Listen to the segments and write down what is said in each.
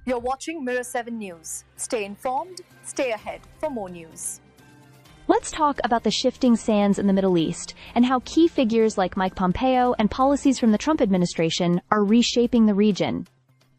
You're watching Mirror 7 News. Stay informed, stay ahead for more news. Let's talk about the shifting sands in the Middle East and how key figures like Mike Pompeo and policies from the Trump administration are reshaping the region.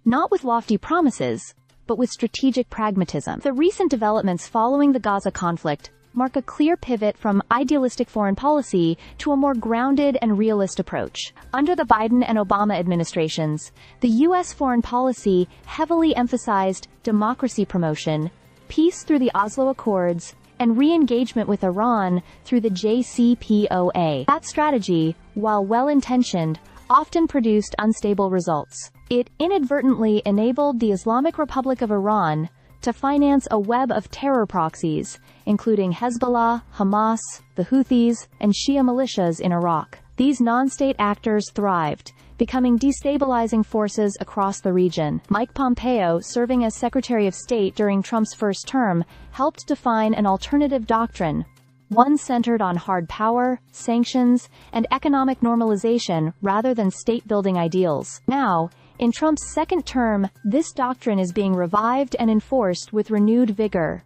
Not with lofty promises, but with strategic pragmatism. The recent developments following the Gaza conflict mark a clear pivot from idealistic foreign policy to a more grounded and realist approach. Under the Biden and Obama administrations, the U.S. foreign policy heavily emphasized democracy promotion, peace through the Oslo Accords, and re-engagement with Iran through the JCPOA. That strategy, while well-intentioned, often produced unstable results. It inadvertently enabled the Islamic Republic of Iran to finance a web of terror proxies, including Hezbollah, Hamas, the Houthis, and Shia militias in Iraq. These non-state actors thrived, becoming destabilizing forces across the region. Mike Pompeo, serving as Secretary of State during Trump's first term, helped define an alternative doctrine, one centered on hard power, sanctions, and economic normalization rather than state-building ideals. Now, in Trump's second term, this doctrine is being revived and enforced with renewed vigor.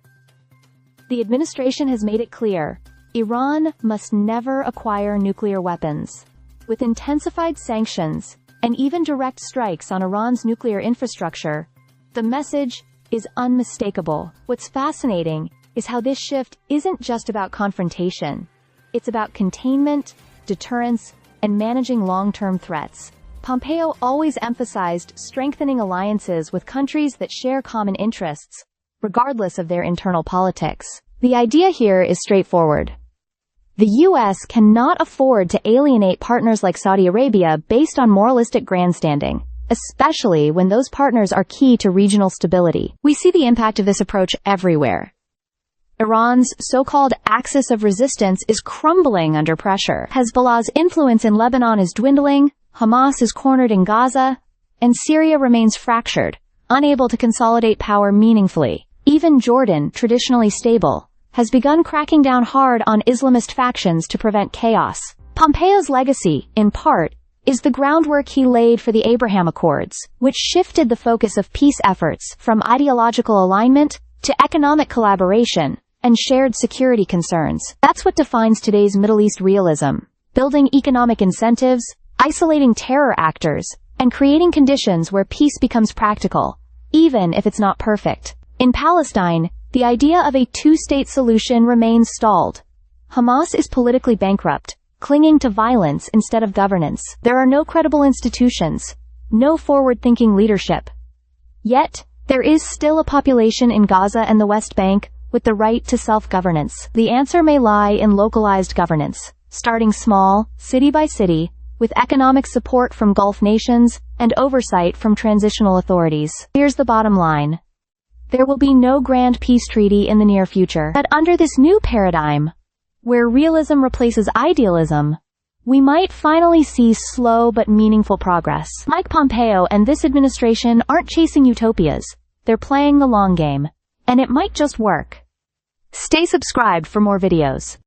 The administration has made it clear, Iran must never acquire nuclear weapons. With intensified sanctions, and even direct strikes on Iran's nuclear infrastructure, the message is unmistakable. What's fascinating is how this shift isn't just about confrontation. It's about containment, deterrence, and managing long-term threats. Pompeo always emphasized strengthening alliances with countries that share common interests, regardless of their internal politics. The idea here is straightforward. The U.S. cannot afford to alienate partners like Saudi Arabia based on moralistic grandstanding, especially when those partners are key to regional stability. We see the impact of this approach everywhere. Iran's so-called axis of resistance is crumbling under pressure. Hezbollah's influence in Lebanon is dwindling, Hamas is cornered in Gaza, and Syria remains fractured, unable to consolidate power meaningfully. Even Jordan, traditionally stable, has begun cracking down hard on Islamist factions to prevent chaos. Pompeo's legacy, in part, is the groundwork he laid for the Abraham Accords, which shifted the focus of peace efforts from ideological alignment to economic collaboration and shared security concerns. That's what defines today's Middle East realism: building economic incentives, isolating terror actors, and creating conditions where peace becomes practical, even if it's not perfect. In Palestine, the idea of a two-state solution remains stalled. Hamas is politically bankrupt, clinging to violence instead of governance. There are no credible institutions, no forward-thinking leadership. Yet, there is still a population in Gaza and the West Bank with the right to self-governance. The answer may lie in localized governance, starting small, city by city, with economic support from Gulf nations and oversight from transitional authorities. Here's the bottom line. There will be no grand peace treaty in the near future. But under this new paradigm, where realism replaces idealism, we might finally see slow but meaningful progress. Mike Pompeo and this administration aren't chasing utopias. They're playing the long game. And it might just work. Stay subscribed for more videos.